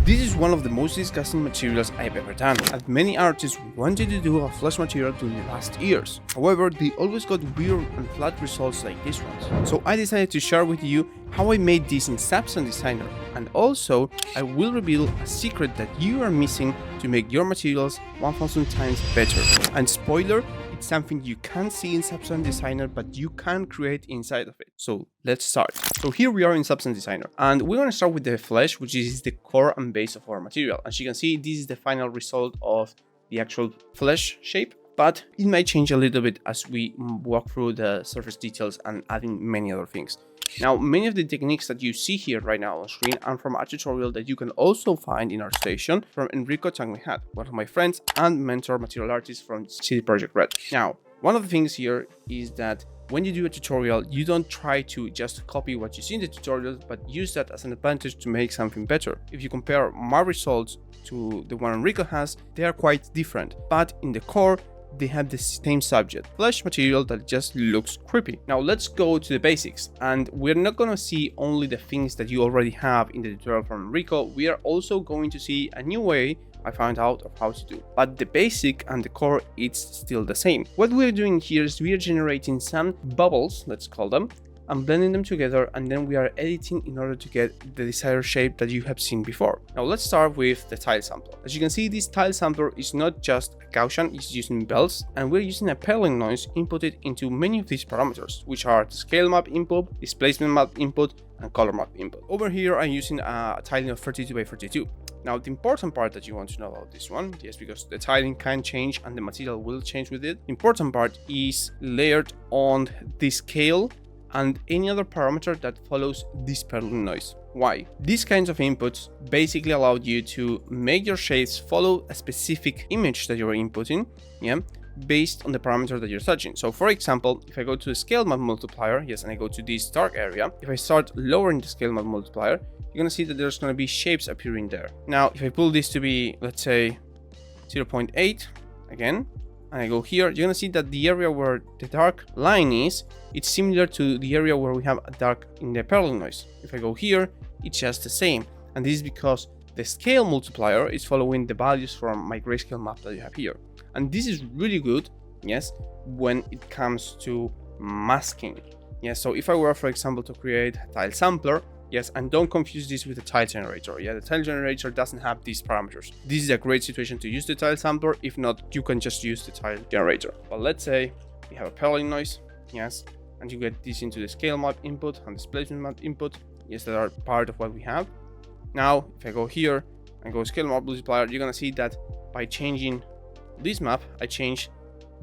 This is one of the most disgusting materials I've ever done, and many artists wanted to do a flash material during the last years. However, they always got weird and flat results like this one. So I decided to share with you how I made this in Substance Designer, and also I will reveal a secret that you are missing to make your materials 1000 times better. And spoiler, it's something you can't see in Substance Designer, but you can create inside of it. So let's start. So here we are in Substance Designer, and we're going to start with the flesh, which is the core and base of our material. As you can see, this is the final result of the actual flesh shape, but it might change a little bit as we walk through the surface details and adding many other things. Now, many of the techniques that you see here right now on screen are from a tutorial that you can also find in Artstation from Enrico Tangmehat, one of my friends and mentor material artist from CD Projekt Red. Now, one of the things here is that when you do a tutorial, you don't try to just copy what you see in the tutorial, but use that as an advantage to make something better. If you compare my results to the one Enrico has, they are quite different, but in the core, they have the same subject, flesh material that just looks creepy. Now let's go to the basics, and we're not going to see only the things that you already have in the tutorial from Enrico. We are also going to see a new way I found out of how to do, but the basic and the core, it's still the same. What we're doing here is we are generating some bubbles, let's call them, and blending them together, and then we are editing in order to get the desired shape that you have seen before. Now let's start with the tile sampler. As you can see, this tile sampler is not just a Gaussian, it's using bells, and we're using a Perlin noise inputted into many of these parameters, which are the scale map input, displacement map input, and color map input. Over here, I'm using a tiling of 32 by 32. Now, the important part that you want to know about this one, yes, because the tiling can change and the material will change with it. The important part is layered on the scale and any other parameter that follows this Perlin noise. Why? These kinds of inputs basically allow you to make your shapes follow a specific image that you're inputting, based on the parameter that you're touching. So for example, if I go to the scale map multiplier, yes, and I go to this dark area, if I start lowering the scale map multiplier, you're gonna see that there's gonna be shapes appearing there. Now, if I pull this to be, let's say, 0.8, again, and I go here, you're gonna see that the area where the dark line is, it's similar to the area where we have a dark in the Perlin noise. If I go here, it's just the same. And this is because the scale multiplier is following the values from my grayscale map that you have here. And this is really good, yes, when it comes to masking. Yes, so if I were, for example, to create a tile sampler, yes, and don't confuse this with the tile generator. Yeah, the tile generator doesn't have these parameters. This is a great situation to use the tile sampler. If not, you can just use the tile generator. But let's say we have a Perlin noise, yes, and you get this into the scale map input and displacement map input, yes, that are part of what we have. Now, if I go here and go scale map multiplier, you're gonna see that by changing this map, I change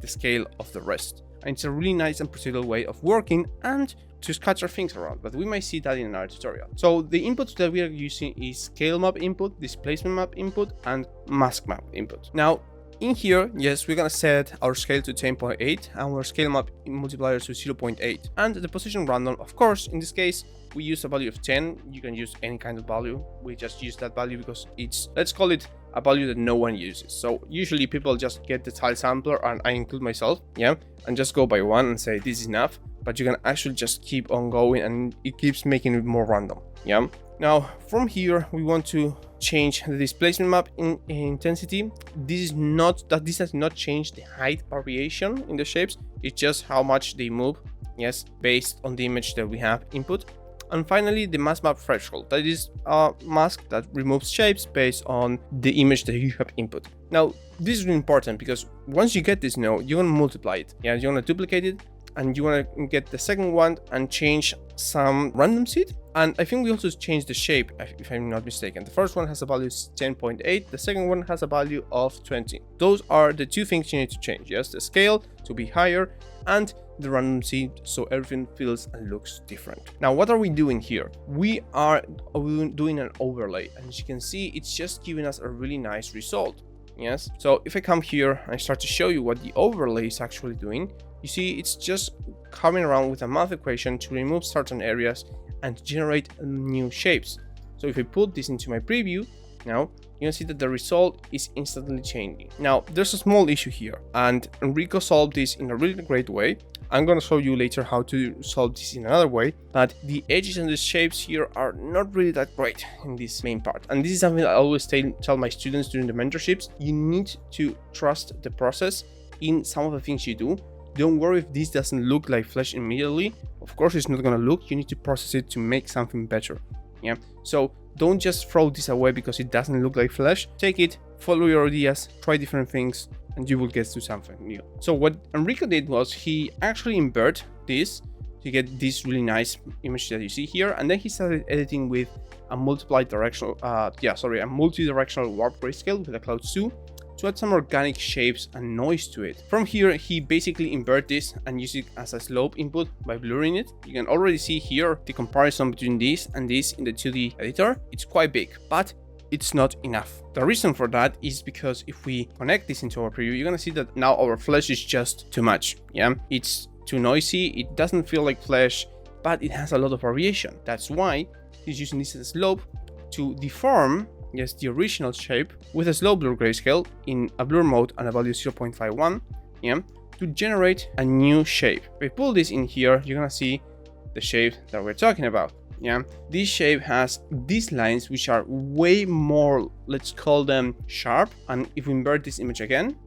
the scale of the rest. And it's a really nice and procedural way of working and to scatter things around, but we might see that in our tutorial. So the inputs that we are using is scale map input, displacement map input, and mask map input. Now, in here, yes, we're gonna set our scale to 10.8 and our scale map multiplier to 0.8, and the position random. Of course, in this case, we use a value of 10. You can use any kind of value. We just use that value because it's, let's call it a value that no one uses. So usually people just get the tile sampler, and I include myself, yeah, and just go by one and say this is enough. But you can actually just keep on going, and it keeps making it more random, yeah. Now from here, we want to change the displacement map in intensity. This is not that this does not change the height variation in the shapes. It's just how much they move, yes, based on the image that we have input. And finally, the mask map threshold. That is a mask that removes shapes based on the image that you have input. Now, this is really important because once you get this node, you want to multiply it. Yeah, you want to duplicate it, and you want to get the second one and change some random seed. And I think we also changed the shape, if I'm not mistaken. The first one has a value of 10.8. The second one has a value of 20. Those are the two things you need to change. Yes, the scale to be higher and the random seed so everything feels and looks different. Now, what are we doing here? We are doing an overlay, and as you can see, it's just giving us a really nice result. Yes, so if I come here and I start to show you what the overlay is actually doing, you see it's just coming around with a math equation to remove certain areas and generate new shapes. So if I put this into my preview, now you can see that the result is instantly changing. Now there's a small issue here, and Enrico solved this in a really great way. I'm gonna show you later how to solve this in another way, but the edges and the shapes here are not really that great in this main part. And this is something I always tell my students during the mentorships. You need to trust the process in some of the things you do. Don't worry if this doesn't look like flesh immediately. Of course it's not gonna look. You need to process it to make something better. Yeah, so don't just throw this away because it doesn't look like flesh. Take it, follow your ideas, try different things, and you will get to something new. So what Enrico did was he actually inverted this to get this really nice image that you see here, and then he started editing with a multi-directional warp grayscale with a cloud 2 to add some organic shapes and noise to it. From here, he basically inverted this and used it as a slope input by blurring it. You can already see here the comparison between this and this in the 2D editor. It's quite big, but it's not enough. The reason for that is because if we connect this into our preview, you're gonna see that now our flesh is just too much. Yeah, it's too noisy. It doesn't feel like flesh, but it has a lot of variation. That's why he's using this as a slope to deform the original shape with a slow blur grayscale in a blur mode and a value 0.51, to generate a new shape. If we pull this in here, you're gonna see the shape that we're talking about. This shape has these lines which are way more, let's call them sharp, and if we invert this image again,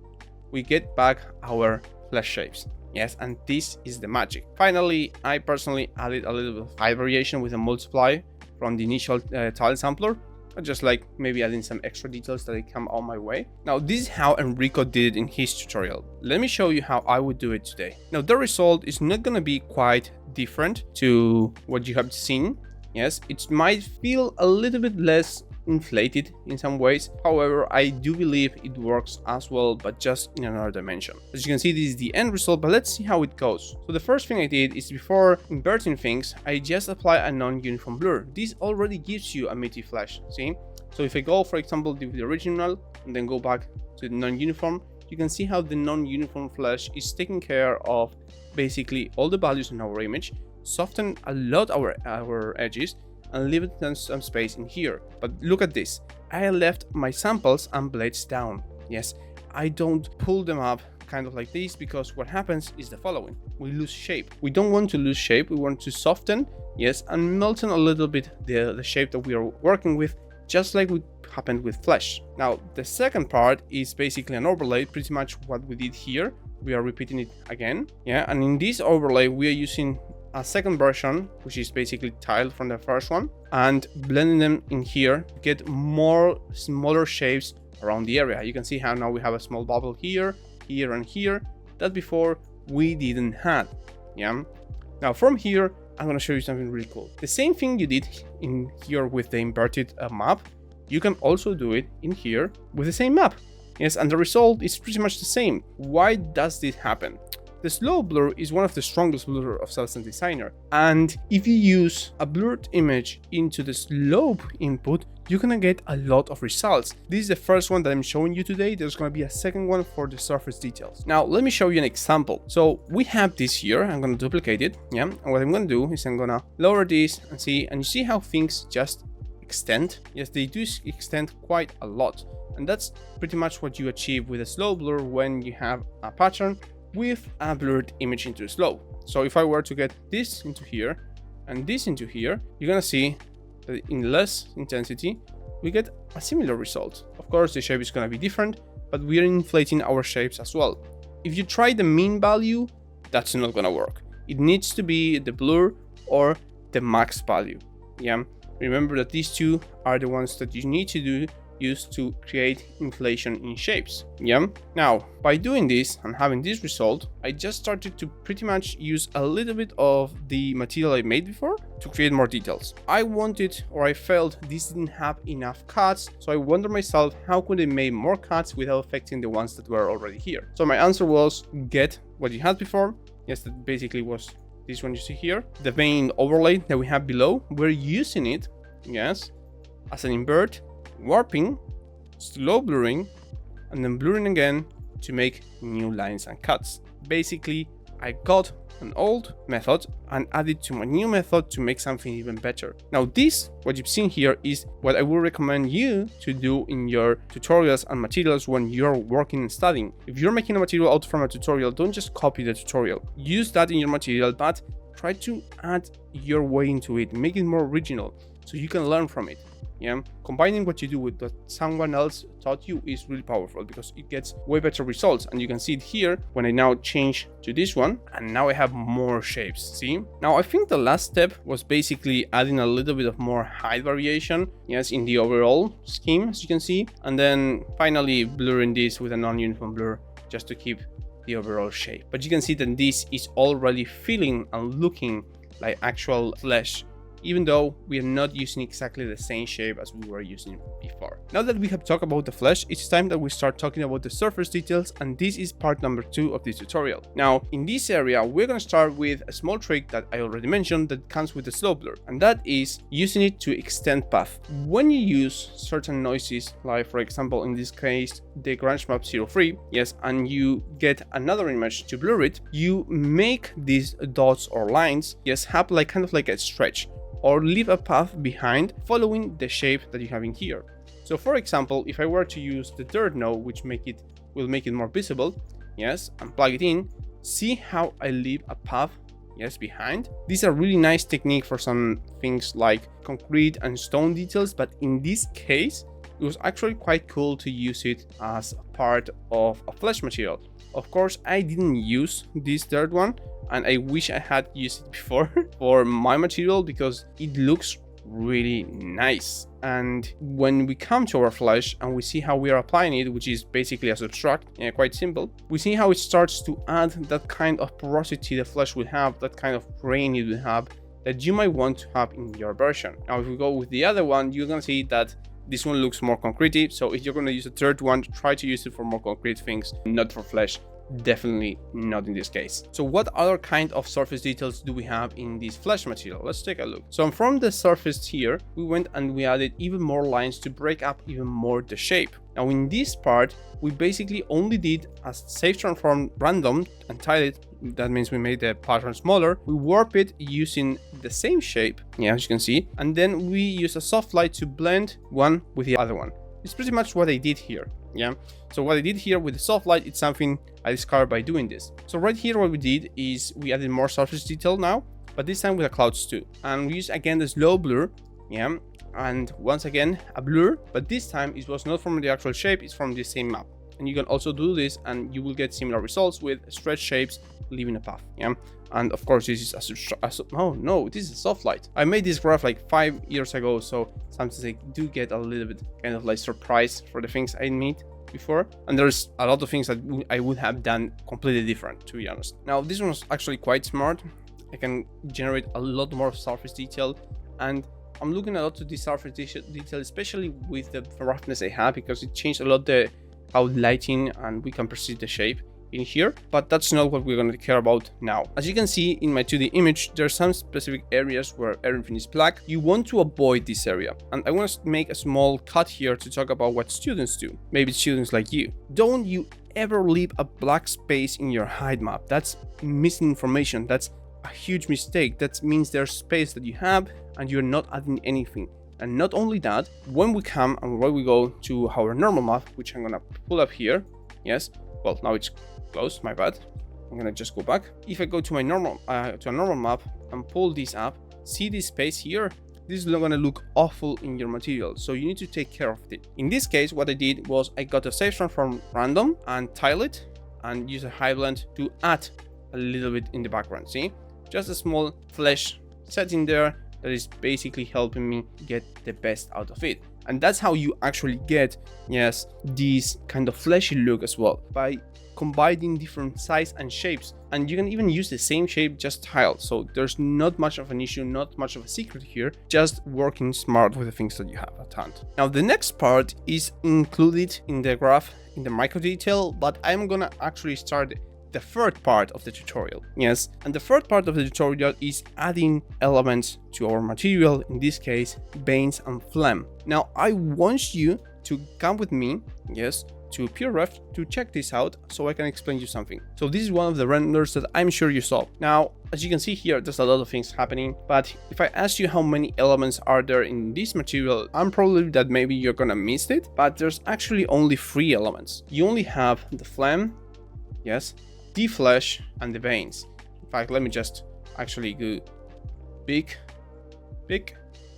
we get back our flesh shapes. Yes, and this is the magic. Finally, I personally added a little bit of height variation with a multiply from the initial tile sampler, just like maybe adding some extra details that come on my way. Now, this is how Enrico did it in his tutorial. Let me show you how I would do it today. Now, the result is not gonna be quite different to what you have seen. Yes, it might feel a little bit less inflated in some ways. However, I do believe it works as well, but just in another dimension. As you can see, this is the end result, but let's see how it goes. So the first thing I did is before inverting things, I just apply a non-uniform blur. This already gives you a meaty flash, see? So if I go, for example, with the original and then go back to the non-uniform, you can see how the non-uniform flash is taking care of basically all the values in our image, soften a lot our edges, and leave some space in here. But look at this, I left my samples and blades down. Yes, I don't pull them up kind of like this, because what happens is the following: we lose shape. We don't want to lose shape, we want to soften, yes, and melten a little bit the shape that we are working with, just like what happened with flesh. Now, the second part is basically an overlay, pretty much what we did here. We are repeating it again, and in this overlay we are using a second version, which is basically tiled from the first one, and blending them in here to get more smaller shapes around the area. You can see how now we have a small bubble here, here, and here that before we didn't have. Now from here, I'm gonna show you something really cool. The same thing you did in here with the inverted map, you can also do it in here with the same map. Yes, and the result is pretty much the same. Why does this happen? The slow blur is one of the strongest blur of Celestine Designer, and if you use a blurred image into the slope input, you're gonna get a lot of results. This is the first one that I'm showing you today. There's gonna be a second one for the surface details. Now, let me show you an example. So we have this here. I'm gonna duplicate it, and what I'm gonna do is I'm gonna lower this and you see how things just extend. Yes, they do extend quite a lot, and that's pretty much what you achieve with a slow blur when you have a pattern with a blurred image into slow. So if I were to get this into here and this into here, you're gonna see that in less intensity we get a similar result. Of course, the shape is gonna be different, but we are inflating our shapes as well. If you try the mean value, that's not gonna work. It needs to be the blur or the max value. Remember that these two are the ones that you need to use to create inflation in shapes. Now, by doing this and having this result, I just started to pretty much use a little bit of the material I made before to create more details. I wanted, or I felt this didn't have enough cuts, so I wondered myself, how could I make more cuts without affecting the ones that were already here? So my answer was, get what you had before. Yes, that basically was this one you see here. The main overlay that we have below, we're using it, yes, as an invert, warping, slow blurring, and then blurring again to make new lines and cuts. Basically, I got an old method and added to my new method to make something even better. Now this, what you've seen here, is what I would recommend you to do in your tutorials and materials when you're working and studying. If you're making a material out from a tutorial, don't just copy the tutorial. Use that in your material, but try to add your way into it, make it more original so you can learn from it. Yeah, combining what you do with what someone else taught you is really powerful because it gets way better results. And you can see it here when I now change to this one, and now I have more shapes. See, now I think the last step was basically adding a little bit of more height variation, yes, in the overall scheme, as you can see, and then finally blurring this with a non-uniform blur just to keep the overall shape. But you can see that this is already feeling and looking like actual flesh, even though we are not using exactly the same shape as we were using before. Now that we have talked about the flesh, it's time that we start talking about the surface details, and this is part number 2 of this tutorial. Now, in this area, we're going to start with a small trick that I already mentioned that comes with the slow blur, and that is using it to extend path. When you use certain noises, like for example, in this case, the Grunge Map 03, yes, and you get another image to blur it, you make these dots or lines, yes, have like kind of like a stretch, or leave a path behind following the shape that you have in here. So for example, if I were to use the third node, which will make it more visible, yes, and plug it in, see how I leave a path, yes, behind. These are really nice technique for some things like concrete and stone details, but in this case, it was actually quite cool to use it as a part of a flesh material. Of course, I didn't use this third one, and I wish I had used it before for my material because it looks really nice. And when we come to our flesh and we see how we are applying it, which is basically a subtract, quite simple, we see how it starts to add that kind of porosity the flesh will have, that kind of grain it will have that you might want to have in your version. Now, if we go with the other one, you're gonna see that this one looks more concrete. So if you're going to use a third one, try to use it for more concrete things, not for flesh. Definitely not in this case. So what other kind of surface details do we have in this flesh material? Let's take a look. So from the surface here, we went and we added even more lines to break up even more the shape. Now in this part, we basically only did a safe transform random and tiled it. That means we made the pattern smaller. We warp it using the same shape, as you can see, and then we use a soft light to blend one with the other one. It's pretty much what I did here. So what I did here with the soft light, it's something I discovered by doing this. So right here, what we did is we added more surface detail now, but this time with the clouds too. And we use again the slow blur, and once again a blur, but this time it was not from the actual shape, it's from the same map. And you can also do this and you will get similar results with stretch shapes leaving a path. And of course, this is this is a soft light. I made this graph like 5 years ago, so sometimes I do get a little bit kind of like surprised for the things I made before. And there's a lot of things that I would have done completely different, to be honest. Now, this one was actually quite smart. I can generate a lot more surface detail, and I'm looking a lot to this surface detail, especially with the roughness I have, because it changed a lot how lighting and we can perceive the shape in here, but that's not what we're going to care about now. As you can see in my 2D image, there are some specific areas where everything is black. You want to avoid this area, and I want to make a small cut here to talk about what students do. Maybe students like you. Don't you ever leave a black space in your height map. That's missing information. That's a huge mistake. That means there's space that you have and you're not adding anything. And not only that, when we come and when we go to our normal map, which I'm gonna pull up here, well, now it's closed, my bad. I'm gonna just go back. If I go to my normal to a normal map and pull this up, see this space here? This is not gonna look awful in your material, so you need to take care of it. In this case, what I did was I got a safe transform random and tile it and use a high blend to add a little bit in the background. See, just a small flesh setting there that is basically helping me get the best out of it. And that's how you actually get, this kind of fleshy look as well, by combining different size and shapes. And you can even use the same shape, just tiled. So there's not much of an issue, not much of a secret here, just working smart with the things that you have at hand. Now, the next part is included in the graph, in the micro detail, but I'm gonna actually start the third part of the tutorial. And the third part of the tutorial is adding elements to our material, in this case, veins and phlegm. Now, I want you to come with me, to PureRef to check this out so I can explain you something. So this is one of the renders that I'm sure you saw. Now, as you can see here, there's a lot of things happening, but if I ask you how many elements are there in this material, I'm probably that maybe you're gonna miss it, but there's actually only 3 elements. You only have the phlegm, yes, the flesh, and the veins. In fact, let me just actually go big,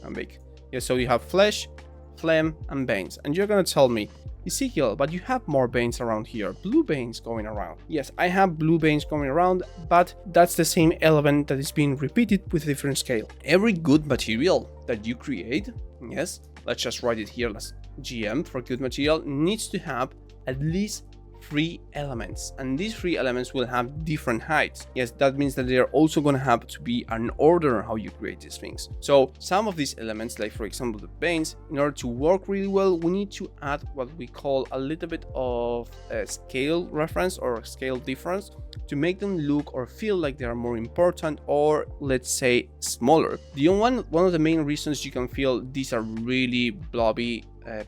and big. Yeah, so you have flesh, phlegm, and veins. And you're gonna tell me, Ezequiel, but you have more veins around here, blue veins going around. Yes, I have blue veins going around, but that's the same element that is being repeated with a different scale. Every good material that you create, yes, let's just write it here, let's GM for good material, needs to have at least 3 elements, and these 3 elements will have different heights. Yes, that means that they're also going to have to be an order how you create these things. So some of these elements, like for example the veins, in order to work really well, we need to add what we call a little bit of a scale reference or a scale difference to make them look or feel like they are more important, or let's say smaller. One of the main reasons you can feel these are really blobby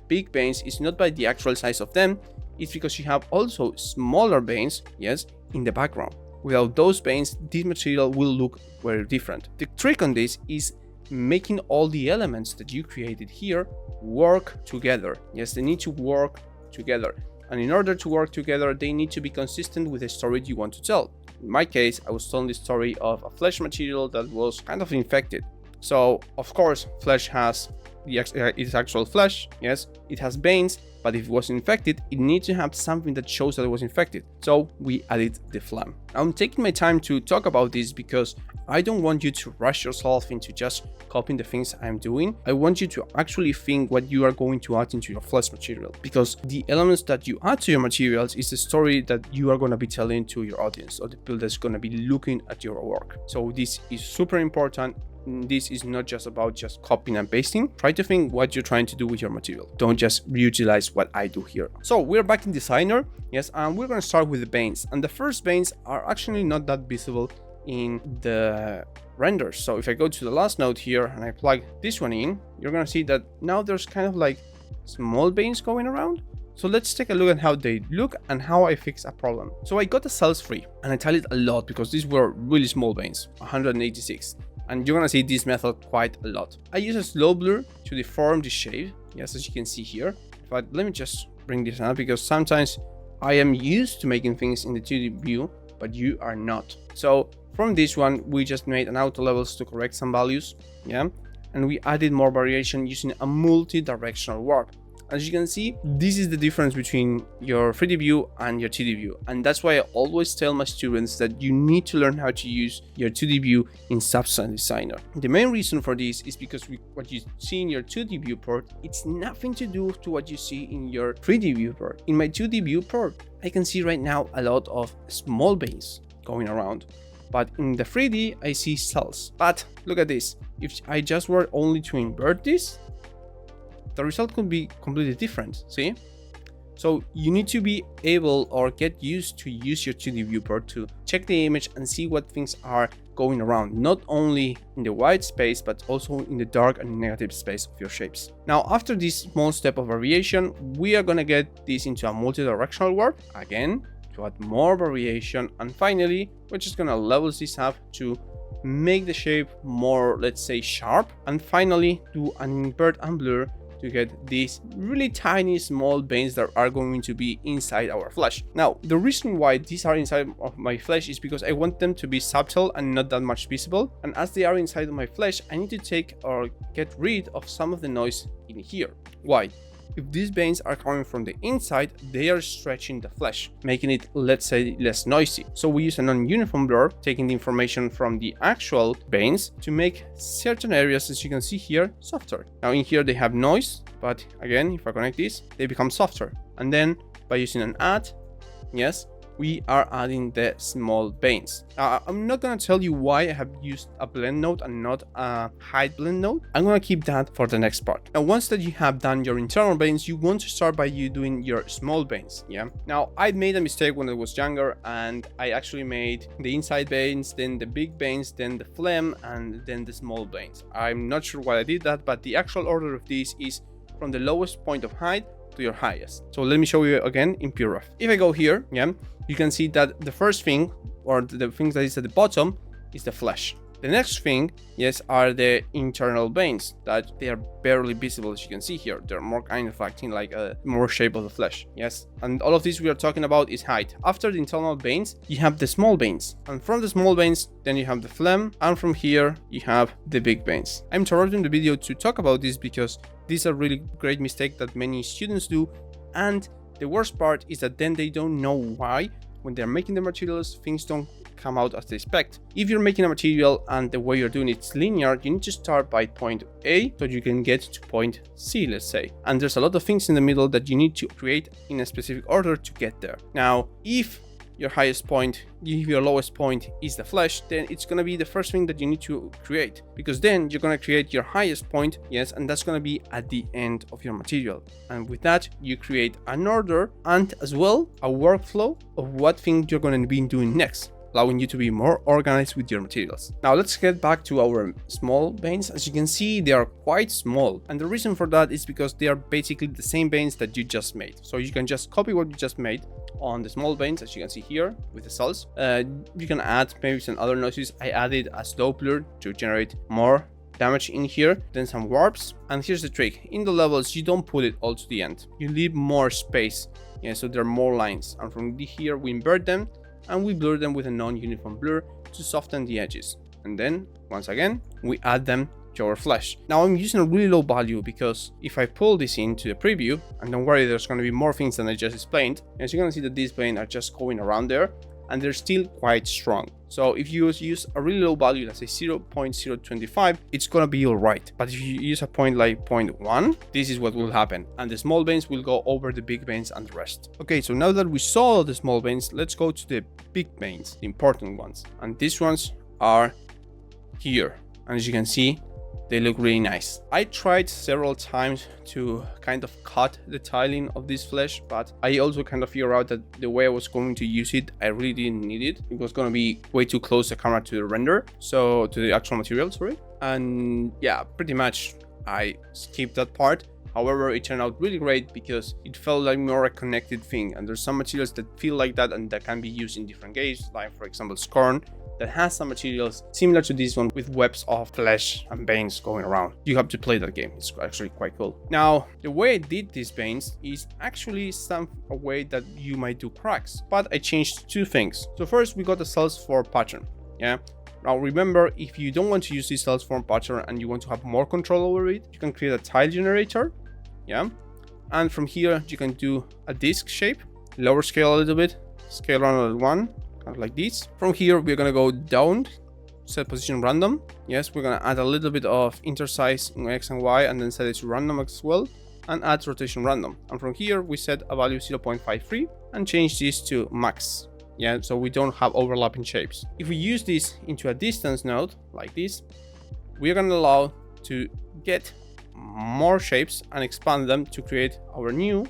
big veins is not by the actual size of them, it's because you have also smaller veins, yes, in the background. Without those veins, this material will look very different. The trick on this is making all the elements that you created here work together. Yes, they need to work together. And in order to work together, they need to be consistent with the story you want to tell. In my case, I was telling the story of a flesh material that was kind of infected. So, of course, flesh has its actual flesh, yes, it has veins, but if it was infected, it needs to have something that shows that it was infected. So we added the phlegm. I'm taking my time to talk about this because I don't want you to rush yourself into just copying the things I'm doing. I want you to actually think what you are going to add into your flesh material, because the elements that you add to your materials is the story that you are going to be telling to your audience, or the people that's going to be looking at your work. So this is super important. This is not just about just copying and pasting. Try to think what you're trying to do with your material. Don't just reutilize what I do here. So we're back in Designer, yes, and we're going to start with the veins. And the first veins are actually not that visible in the renders. So if I go to the last node here and I plug this one in, you're going to see that now there's kind of like small veins going around. So let's take a look at how they look and how I fix a problem. So I got the cells free, and I tell it a lot because these were really small veins, 186. And you're gonna see this method quite a lot. I use a slow blur to deform the shape, yes, as you can see here. But let me just bring this up because sometimes I am used to making things in the 2D view, but you are not. So from this one, we just made an auto levels to correct some values, yeah, and we added more variation using a multi-directional warp. As you can see, this is the difference between your 3D view and your 2D view. And that's why I always tell my students that you need to learn how to use your 2D view in Substance Designer. The main reason for this is because what you see in your 2D viewport, it's nothing to do to what you see in your 3D viewport. In my 2D viewport, I can see right now a lot of small veins going around. But in the 3D, I see cells. But look at this. If I just were only to invert this, the result could be completely different, see? So you need to be able or get used to use your 2D viewport to check the image and see what things are going around, not only in the white space, but also in the dark and negative space of your shapes. Now, after this small step of variation, we are gonna get this into a multi-directional warp, again, to add more variation. And finally, we're just gonna level this up to make the shape more, let's say, sharp. And finally, do an invert and blur to get these really tiny small veins that are going to be inside our flesh. Now, the reason why these are inside of my flesh is because I want them to be subtle and not that much visible. And as they are inside of my flesh, I need to take or get rid of some of the noise in here. Why? If these veins are coming from the inside, they are stretching the flesh, making it, let's say, less noisy. So we use a non-uniform blur, taking the information from the actual veins to make certain areas, as you can see here, softer. Now in here they have noise, but again, if I connect this, they become softer. And then by using an add, yes, we are adding the small veins. I'm not gonna tell you why I have used a blend node and not a height blend node. I'm gonna keep that for the next part. Now, once that you have done your internal veins, you want to start by you doing your small veins, yeah? Now, I made a mistake when I was younger, and I actually made the inside veins, then the big veins, then the phlegm, and then the small veins. I'm not sure why I did that, but the actual order of these is from the lowest point of height to your highest. So let me show you again in pure rough. If I go here, yeah, you can see that the first thing, or the things that is at the bottom, is the flesh. The next thing, yes, are the internal veins that they are barely visible, as you can see here. They're more kind of acting like a more shape of the flesh, yes. And all of this we are talking about is height. After the internal veins, you have the small veins, and from the small veins, then you have the phlegm, and from here you have the big veins. I'm interrupting the video to talk about this because this is a really great mistake that many students do, and the worst part is that then they don't know why when they're making the materials, things don't come out as they expect. If you're making a material and the way you're doing it's linear, you need to start by point A so you can get to point C, let's say. And there's a lot of things in the middle that you need to create in a specific order to get there. Now, if your highest point, if your lowest point is the flesh, then it's going to be the first thing that you need to create, because then you're going to create your highest point, yes, and that's going to be at the end of your material. And with that, you create an order and as well a workflow of what thing you're going to be doing next, allowing you to be more organized with your materials. Now let's get back to our small veins. As you can see, they are quite small, and the reason for that is because they are basically the same veins that you just made. So you can just copy what you just made on the small veins, as you can see here with the cells. You can add maybe some other noises. I added a slow blur to generate more damage in here, then some warps. And here's the trick: in the levels, you don't put it all to the end, you leave more space, yeah, so there are more lines, and from here we invert them and we blur them with a non-uniform blur to soften the edges. And then once again we add them to our flesh. Now I'm using a really low value because if I pull this into the preview, and don't worry, there's going to be more things than I just explained, as you're going to see that these veins are just going around there and they're still quite strong. So if you use a really low value, let's say 0.025, it's going to be all right. But if you use a point like 0.1, this is what will happen, and the small veins will go over the big veins and the rest. Okay, so now that we saw the small veins, let's go to the big veins, the important ones, and these ones are here, and as you can see, they look really nice. I tried several times to kind of cut the tiling of this flesh, but I also kind of figured out that the way I was going to use it, I really didn't need it. It was going to be way too close the camera to the render, so to the actual material, sorry. And yeah, pretty much I skipped that part. However, it turned out really great because it felt like more a connected thing, and there's some materials that feel like that and that can be used in different games, like for example Scorn, that has some materials similar to this one with webs of flesh and veins going around. You have to play that game, it's actually quite cool. Now, the way I did these veins is actually a way that you might do cracks, but I changed two things. So first, we got the cells form pattern, yeah? Now remember, if you don't want to use this cells form pattern and you want to have more control over it, you can create a tile generator, yeah? And from here, you can do a disc shape, lower scale a little bit, scale around one, kind of like this. From here, we're gonna go down, set position random. Yes, we're gonna add a little bit of intersize in X and Y, and then set it to random as well, and add rotation random. And from here, we set a value 0.53 and change this to max. Yeah, so we don't have overlapping shapes. If we use this into a distance node like this, we're gonna allow to get more shapes and expand them to create our new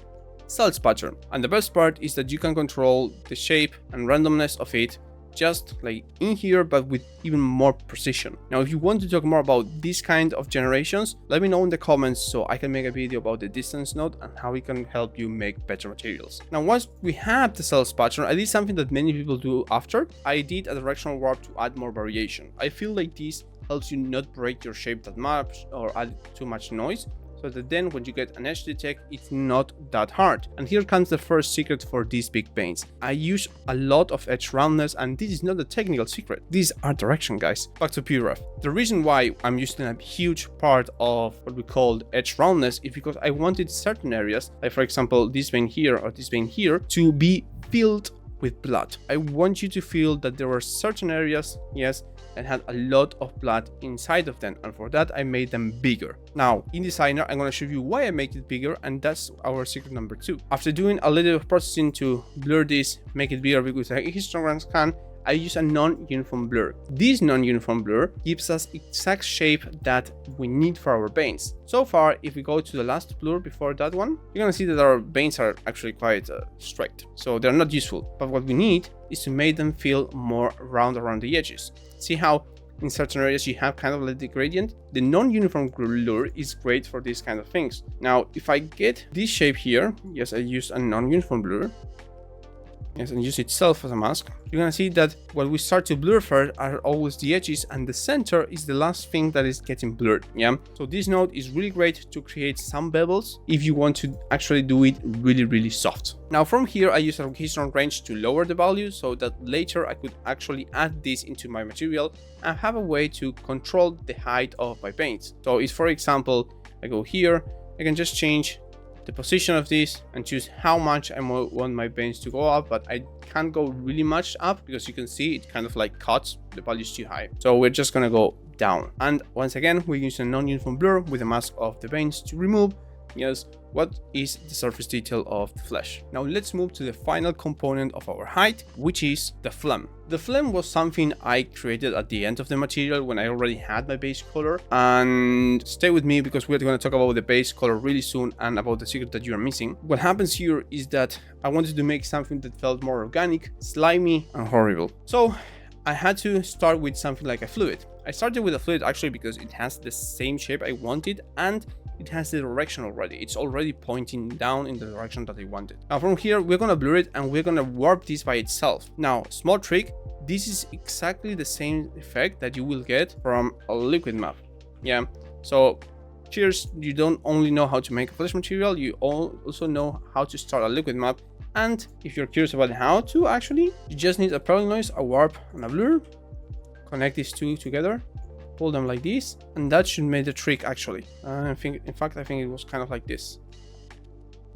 cells pattern. And the best part is that you can control the shape and randomness of it just like in here, but with even more precision. Now, if you want to talk more about this kind of generations, let me know in the comments so I can make a video about the distance node and how it can help you make better materials. Now, once we have the cells pattern, I did something that many people do after. I did a directional warp to add more variation. I feel like this helps you not break your shape that much or add too much noise, so that then when you get an edge detect, it's not that hard. And here comes the first secret for these big veins. I use a lot of edge roundness, and this is not a technical secret. These are direction, guys. Back to pure rough. The reason why I'm using a huge part of what we call edge roundness is because I wanted certain areas, like for example this vein here or this vein here, to be filled with blood. I want you to feel that there were certain areas, yes, that had a lot of blood inside of them, and for that I made them bigger. Now in Designer, I'm going to show you why I make it bigger, and that's our secret number 2. After doing a little bit of processing to blur this, make it bigger with a histogram scan, I use a non-uniform blur. This non-uniform blur gives us exact shape that we need for our veins. So far, if we go to the last blur before that one, you're gonna see that our veins are actually quite straight. So they're not useful, but what we need is to make them feel more round around the edges. See how in certain areas you have kind of like the gradient, the non-uniform blur is great for these kind of things. Now, if I get this shape here, yes, I use a non-uniform blur, yes, and use itself as a mask, you're gonna see that what we start to blur first are always the edges, and the center is the last thing that is getting blurred. Yeah, so this node is really great to create some bevels if you want to actually do it really soft. Now from here I use a rotation range to lower the value so that later I could actually add this into my material and have a way to control the height of my paints. So if, for example, I go here, I can just change the position of this and choose how much I want my paints to go up, but I can't go really much up because you can see it kind of like cuts the values too high. So we're just gonna go down, and once again we use a non-uniform blur with a mask of the paints to remove, yes, what is the surface detail of the flesh. Now let's move to the final component of our height, which is the phlegm. The phlegm was something I created at the end of the material when I already had my base color, and stay with me because we're going to talk about the base color really soon and about the secret that you are missing. What happens here is that I wanted to make something that felt more organic, slimy and horrible. So I had to start with something like a fluid. I started with a fluid actually because it has the same shape I wanted and it has the direction already. It's already pointing down in the direction that I wanted. Now from here, we're gonna blur it and we're gonna warp this by itself. Now, small trick, this is exactly the same effect that you will get from a liquid map. Yeah, so cheers, you don't only know how to make a flesh material, you also know how to start a liquid map. And if you're curious about how to actually, you just need a parallel noise, a warp and a blur. Connect these two together, pull them like this, and that should make the trick actually. In fact, I think it was kind of like this.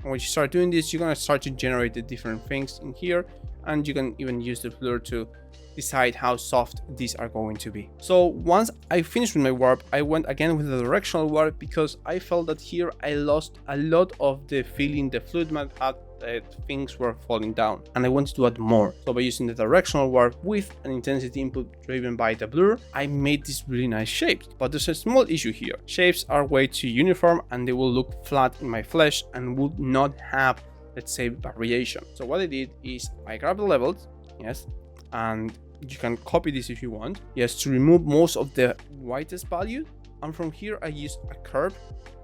And when you start doing this, you're gonna start to generate the different things in here, and you can even use the blur to decide how soft these are going to be. So once I finished with my warp, I went again with the directional warp because I felt that here I lost a lot of the feeling the fluid map had that things were falling down, and I wanted to add more. So by using the directional warp with an intensity input driven by the blur, I made these really nice shapes. But there's a small issue here. Shapes are way too uniform and they will look flat in my flesh and would not have, let's say, variation. So what I did is I grabbed the levels, yes, and you can copy this if you want, yes, to remove most of the whitest value, and from here I used a curve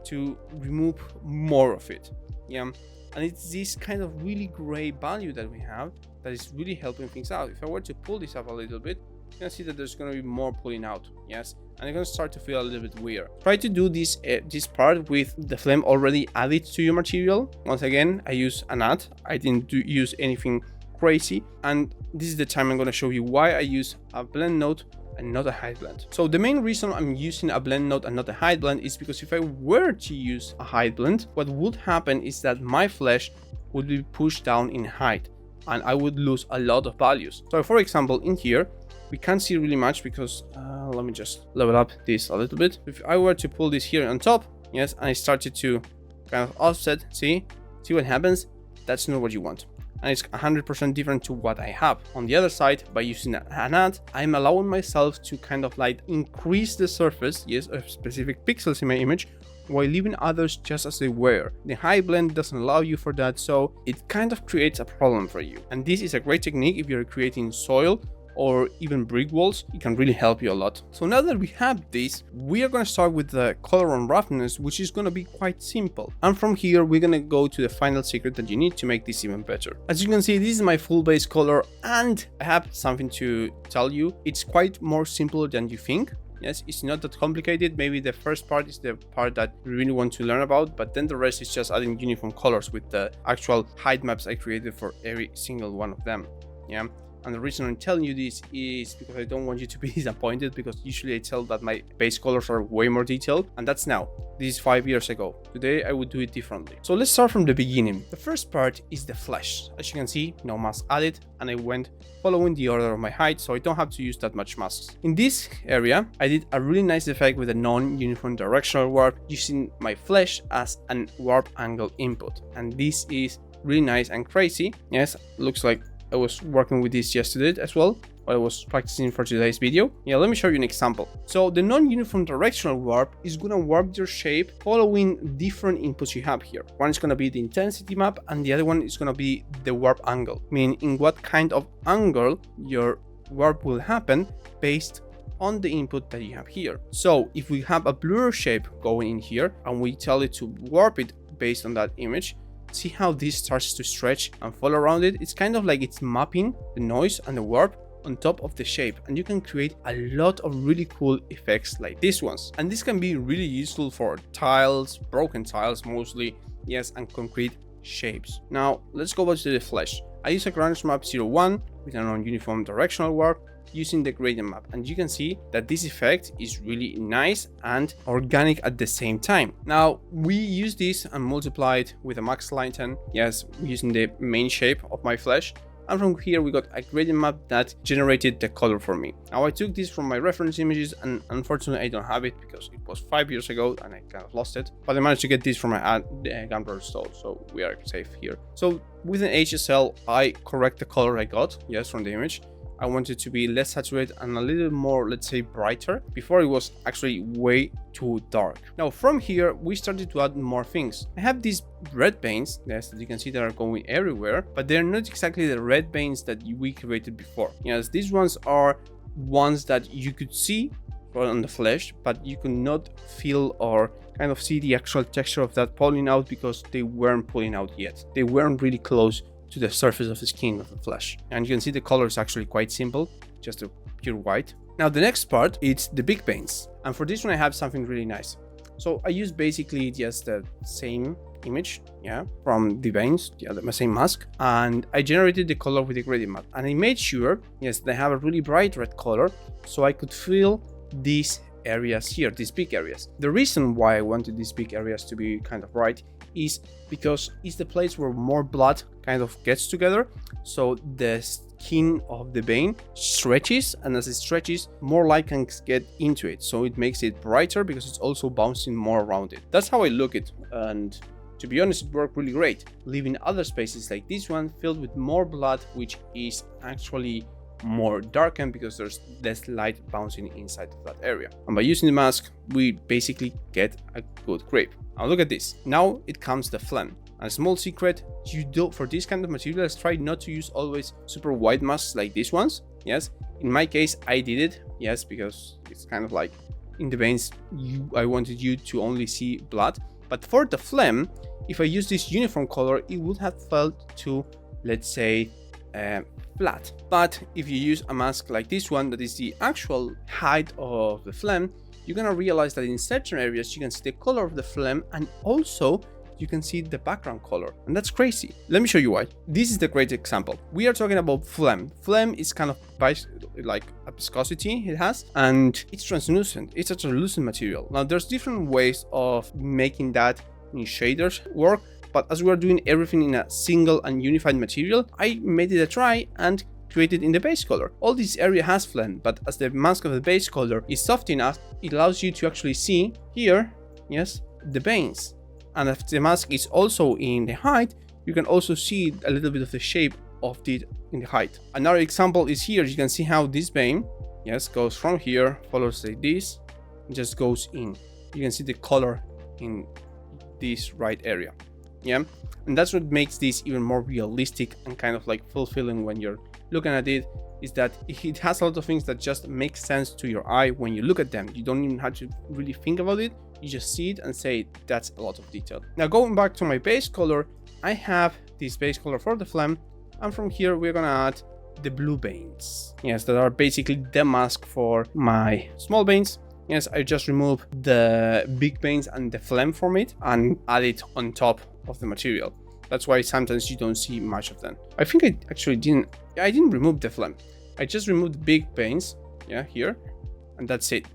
to remove more of it. Yeah, and it's this kind of really gray value that we have that is really helping things out. If I were to pull this up a little bit, you can see that there's going to be more pulling out, yes, and it's going to start to feel a little bit weird. Try to do this part with the phlegm already added to your material. Once again, I use an add. I didn't use anything crazy, and this is the time I'm going to show you why I use a blend node and not a hide blend. So the main reason I'm using a blend node and not a hide blend is because if I were to use a hide blend, what would happen is that my flesh would be pushed down in height and I would lose a lot of values. So for example, in here, we can't see really much because let me just level up this a little bit. If I were to pull this here on top, yes, and I started to kind of offset, see what happens? That's not what you want. And it's 100% different to what I have. On the other side, by using an add, I'm allowing myself to kind of like increase the surface, yes, of specific pixels in my image, while leaving others just as they were. The high blend doesn't allow you for that, so it kind of creates a problem for you. And this is a great technique if you're creating soil or even brick walls. It can really help you a lot. So now that we have this, we are going to start with the color on roughness, which is going to be quite simple. And from here, we're going to go to the final secret that you need to make this even better. As you can see, this is my full base color, and I have something to tell you. It's quite more simple than you think. Yes, it's not that complicated. Maybe the first part is the part that you really want to learn about, but then the rest is just adding uniform colors with the actual height maps I created for every single one of them. Yeah. And the reason I'm telling you this is because I don't want you to be disappointed, because usually I tell that my base colors are way more detailed, and that's now. This is 5 years ago. Today I would do it differently. So let's start from the beginning. The first part is the flesh. As you can see, no mask added, and I went following the order of my height, so I don't have to use that much masks. In this area, I did a really nice effect with a non-uniform directional warp, using my flesh as an warp angle input. And this is really nice and crazy. Yes, looks like I was working with this yesterday as well, while I was practicing for today's video. Yeah, let me show you an example. So the non-uniform directional warp is gonna warp your shape following different inputs you have here. One is gonna be the intensity map, and the other one is gonna be the warp angle, meaning in what kind of angle your warp will happen based on the input that you have here. So if we have a blur shape going in here and we tell it to warp it based on that image, see how this starts to stretch and fall around it? It's kind of like it's mapping the noise and the warp on top of the shape, and you can create a lot of really cool effects like these ones. And this can be really useful for tiles, broken tiles mostly, yes, and concrete shapes. Now let's go back to the flesh. I use a gradient map 01 with a non-uniform directional warp using the gradient map, and you can see that this effect is really nice and organic at the same time. Now we use this and multiply it with a max line 10, yes, using the main shape of my flesh. And from here we got a gradient map that generated the color for me. Now I took this from my reference images, and unfortunately I don't have it because it was 5 years ago and I kind of lost it. But I managed to get this from my Gunpowder stall, so we are safe here. So with an HSL, I correct the color I got, yes, from the image. I want it to be less saturated and a little more, let's say, brighter. Before it was actually way too dark. Now from here we started to add more things. I have these red veins, yes, that you can see that are going everywhere, but they're not exactly the red veins that we created before. Yes, these ones are ones that you could see on the flesh, but you could not feel or kind of see the actual texture of that pulling out because they weren't pulling out yet. They weren't really close to the surface of the skin of the flesh. And you can see the color is actually quite simple, just a pure white. Now the next part, it's the big veins. And for this one I have something really nice. So I use basically just the same image, yeah, from the veins, yeah, the same mask, and I generated the color with the gradient map. And I made sure, yes, they have a really bright red color, so I could feel these areas here, these big areas. The reason why I wanted these big areas to be kind of bright is because it's the place where more blood kind of gets together, so the skin of the vein stretches, and as it stretches, more light can get into it, so it makes it brighter because it's also bouncing more around it. That's how I look at it, and to be honest, it worked really great, leaving other spaces like this one filled with more blood, which is actually more darkened because there's less light bouncing inside of that area. And by using the mask, we basically get a good grip. Now look at this. Now it comes the phlegm. And a small secret, you do for this kind of materials, try not to use always super white masks like these ones. Yes, in my case I did it, yes, because it's kind of like in the veins I wanted you to only see blood. But for the phlegm, if I use this uniform color, it would have felt to, let's say, flat. But if you use a mask like this one, that is the actual height of the phlegm, you're gonna realize that in certain areas you can see the color of the phlegm, and also you can see the background color, and that's crazy. Let me show you why. This is the great example. We are talking about phlegm. Phlegm is kind of like a viscosity it has, and it's translucent. It's a translucent material. Now there's different ways of making that in shaders work, but as we're doing everything in a single and unified material, I made it a try and created in the base color. All this area has phlegm, but as the mask of the base color is soft enough, it allows you to actually see here, yes, the veins. And if the mask is also in the height, you can also see a little bit of the shape of it in the height. Another example is here. You can see how this vein, yes, goes from here, follows like this, and just goes in. You can see the color in this right area. Yeah, and that's what makes this even more realistic and kind of like fulfilling when you're looking at it, is that it has a lot of things that just make sense to your eye when you look at them. You don't even have to really think about it. You just see it and say, that's a lot of detail. Now going back to my base color, I have this base color for the phlegm, and from here we're gonna add the blue veins. Yes, that are basically the mask for my small veins. Yes, I just remove the big veins and the phlegm from it and add it on top of the material. That's why sometimes you don't see much of them. I think I actually didn't remove the phlegm. I just removed the big veins, yeah, here, and that's it.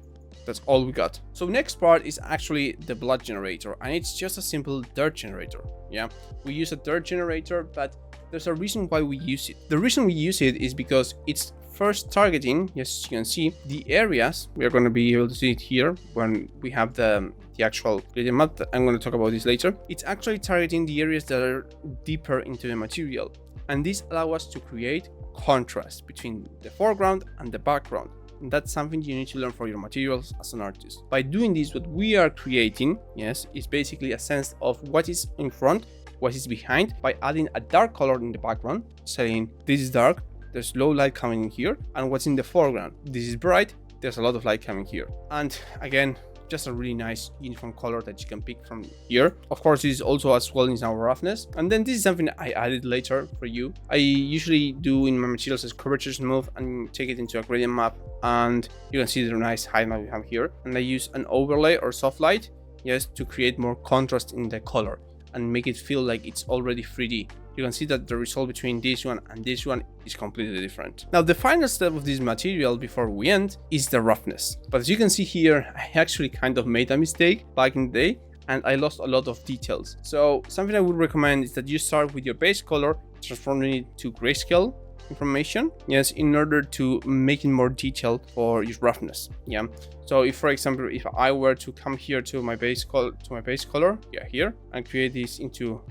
That's all we got. So next part is actually the blood generator, and it's just a simple dirt generator. Yeah, we use a dirt generator, but there's a reason why we use it. The reason we use it is because it's first targeting, yes, you can see the areas. We are going to be able to see it here when we have the actual gradient map. I'm going to talk about this later. It's actually targeting the areas that are deeper into the material, and this allows us to create contrast between the foreground and the background. And that's something you need to learn for your materials as an artist. By doing this, what we are creating, yes, is basically a sense of what is in front, what is behind, by adding a dark color in the background, saying this is dark, there's low light coming in here, and what's in the foreground, this is bright, there's a lot of light coming here. And again, just a really nice uniform color that you can pick from here. Of course, this is also as well in our roughness. And then this is something I added later for you. I usually do in my materials is curvature smooth and take it into a gradient map, and you can see the nice height map we have here. And I use an overlay or soft light, yes, to create more contrast in the color and make it feel like it's already 3D. You can see that the result between this one and this one is completely different. Now, the final step of this material before we end is the roughness. But as you can see here, I actually kind of made a mistake back in the day and I lost a lot of details. So something I would recommend is that you start with your base color, transforming it to grayscale information, yes, in order to make it more detailed for your roughness. Yeah. So if, for example, if I were to come here to my base color, yeah, here, and create this into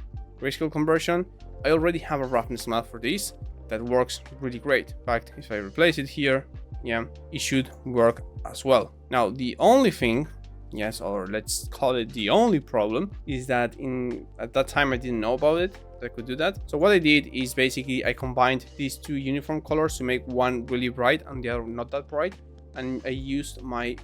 grayscale conversion, I already have a roughness map for this that works really great. In fact, if I replace it here, yeah, it should work as well. Now, the only thing, yes, or let's call it the only problem, is that at that time I didn't know about it, that I could do that. So what I did is basically I combined these two uniform colors to make one really bright and the other not that bright, and I used my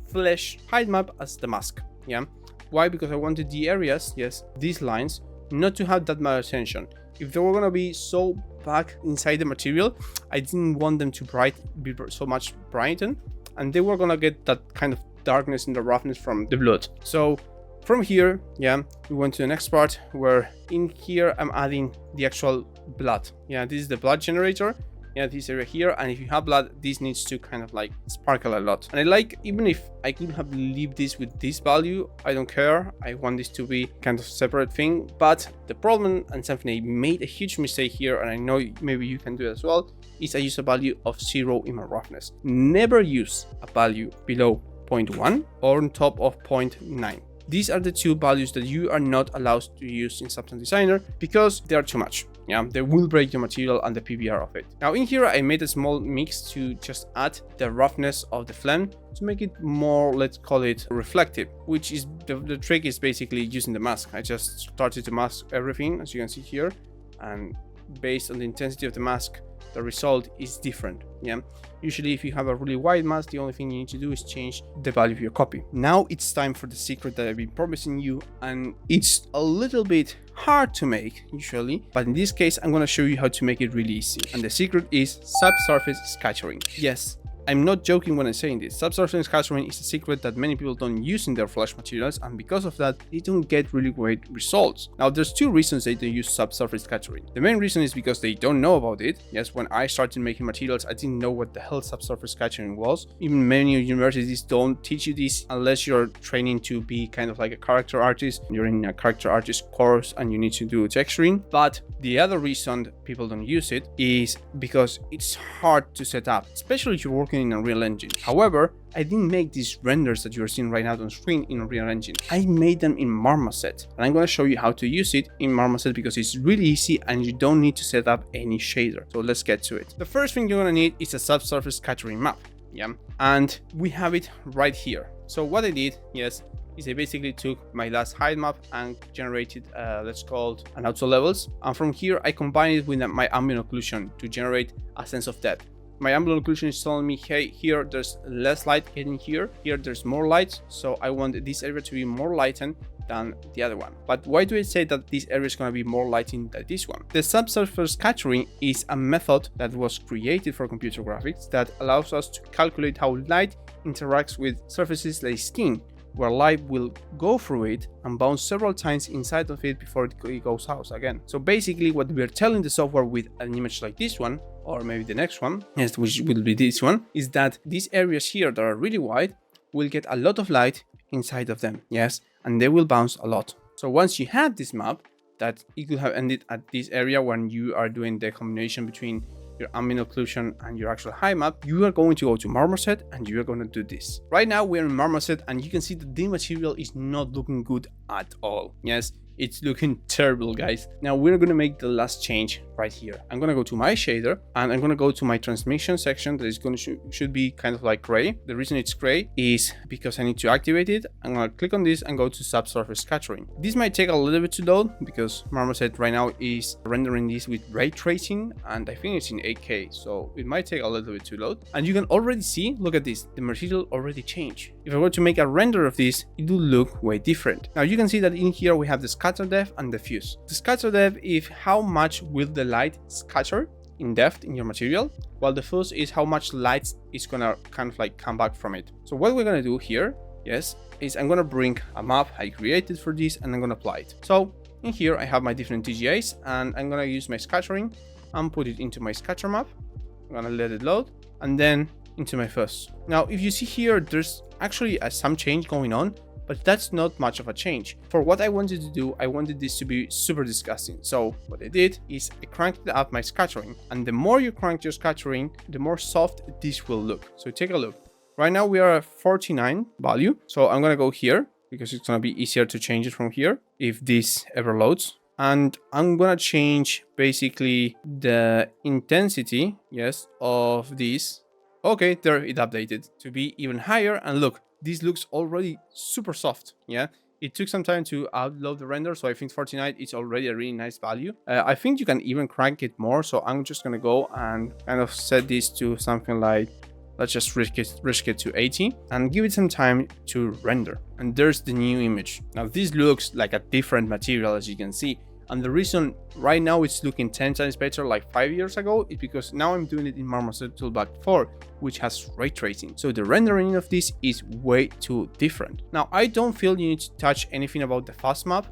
flesh height map as the mask. Yeah, why? Because I wanted the areas, yes, these lines, not to have that much attention. If they were gonna be so back inside the material, I didn't want them to be so much brightened, and they were gonna get that kind of darkness in the roughness from the blood. So from here, yeah, we went to the next part where in here I'm adding the actual blood. Yeah, this is the blood generator. Yeah, this area here, and if you have blood, this needs to kind of like sparkle a lot. And I like, even if I could have leave this with this value, I don't care. I want this to be kind of separate thing. But the problem, and something I made a huge mistake here, and I know maybe you can do it as well, is I use a value of 0 in my roughness. Never use a value below 0.1 or on top of 0.9. These are the two values that you are not allowed to use in Substance Designer because they are too much. Yeah, they will break your material and the PBR of it. Now in here, I made a small mix to just add the roughness of the phlegm to make it more, let's call it reflective, which is the trick is basically using the mask. I just started to mask everything, as you can see here, and based on the intensity of the mask, the result is different. Yeah, usually if you have a really wide mask, the only thing you need to do is change the value of your copy. Now it's time for the secret that I've been promising you, and it's a little bit hard to make usually, but in this case I'm going to show you how to make it really easy. And the secret is subsurface scattering. Yes, I'm not joking when I'm saying this. Subsurface scattering is a secret that many people don't use in their flash materials, and because of that, they don't get really great results. Now, there's two reasons they don't use subsurface scattering. The main reason is because they don't know about it. Yes, when I started making materials, I didn't know what the hell subsurface scattering was. Even many universities don't teach you this unless you're training to be kind of like a character artist. You're in a character artist course and you need to do texturing. But the other reason people don't use it is because it's hard to set up, especially if you're working in Unreal Engine. However, I didn't make these renders that you're seeing right now on screen in Unreal Engine. I made them in Marmoset, and I'm going to show you how to use it in Marmoset because it's really easy and you don't need to set up any shader. So let's get to it. The first thing you're going to need is a subsurface scattering map. Yeah, and we have it right here. So what I did, yes, is I basically took my last height map and generated, let's call it an auto levels. And from here, I combined it with my ambient occlusion to generate a sense of depth. My ambient occlusion is telling me, hey, here there's less light getting here there's more light, so I want this area to be more lightened than the other one. But why do I say that this area is going to be more lightened than this one? The subsurface scattering is a method that was created for computer graphics that allows us to calculate how light interacts with surfaces like skin, where light will go through it and bounce several times inside of it before it goes out again. So basically what we're telling the software with an image like this one, or maybe the next one, yes, which will be this one, is that these areas here that are really wide will get a lot of light inside of them, yes, and they will bounce a lot. So once you have this map, that it could have ended at this area when you are doing the combination between your ambient occlusion and your actual height map, you are going to go to Marmoset and you are going to do this. Right now we're in Marmoset and you can see that the material is not looking good at all. Yes, It's looking terrible, guys. Now we're gonna make the last change right here. I'm gonna go to my shader and I'm gonna go to my transmission section that is gonna should be kind of like gray. The reason it's gray is because I need to activate it. I'm gonna click on this and go to subsurface scattering. This might take a little bit to load because Marmoset right now is rendering this with ray tracing, and I think it's in 8K, so it might take a little bit to load. And you can already see, look at this, the material already changed. If I were to make a render of this, it will look way different. Now you can see that in here we have the scatter depth and diffuse. The scatter depth is how much will the light scatter in depth in your material, while the diffuse is how much light is gonna kind of like come back from it. So what we're gonna do here, yes, is I'm gonna bring a map I created for this and I'm gonna apply it. So in here I have my different TGAs and I'm gonna use my scattering and put it into my scatter map. I'm gonna let it load and then into my diffuse. Now if you see here, there's actually some change going on, but that's not much of a change. For what I wanted to do, I wanted this to be super disgusting. So what I did is I cranked up my scattering, and the more you crank your scattering, the more soft this will look. So take a look. Right now we are at 49 value. So I'm gonna go here because it's gonna be easier to change it from here if this ever loads. And I'm gonna change basically the intensity, yes, of this. Okay, there it updated to be even higher, and look, this looks already super soft. Yeah, it took some time to upload the render, so I think 49 is already a really nice value. I think you can even crank it more, so I'm just gonna go and kind of set this to something like, let's just risk it to 80 and give it some time to render. And there's the new image. Now this looks like a different material, as you can see. And the reason right now it's looking 10 times better like 5 years ago is because now I'm doing it in Marmoset Toolbag 4, which has ray tracing. So the rendering of this is way too different. Now I don't feel you need to touch anything about the fast map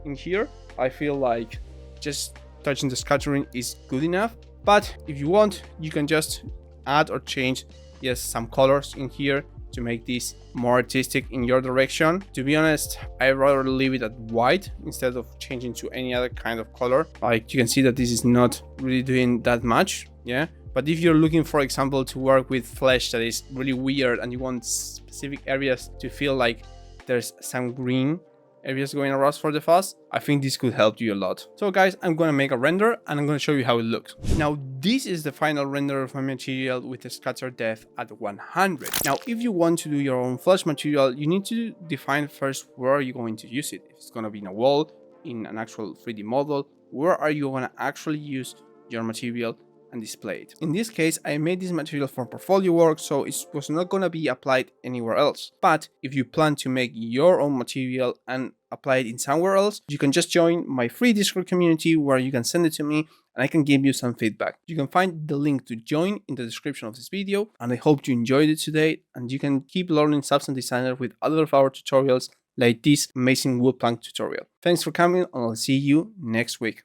in here. I feel like just touching the scattering is good enough. But if you want, you can just add or change, yes, some colors in here to make this more artistic in your direction. To be honest, I'd rather leave it at white instead of changing to any other kind of color. Like you can see that this is not really doing that much, yeah. But if you're looking, for example, to work with flesh that is really weird and you want specific areas to feel like there's some green areas going around for the fuzz, I think this could help you a lot. So guys, I'm gonna make a render and I'm gonna show you how it looks. Now this is the final render of my material with the scatter depth at 100. Now if you want to do your own flesh material, you need to define first where you're going to use it. If it's gonna be in a wall, in an actual 3D model, where are you gonna actually use your material and display it. In this case, I made this material for portfolio work, so it was not going to be applied anywhere else. But if you plan to make your own material and apply it in somewhere else, you can just join my free Discord community where you can send it to me and I can give you some feedback. You can find the link to join in the description of this video, and I hope you enjoyed it today and you can keep learning Substance Designer with other of our tutorials like this amazing wood plank tutorial. Thanks for coming and I'll see you next week.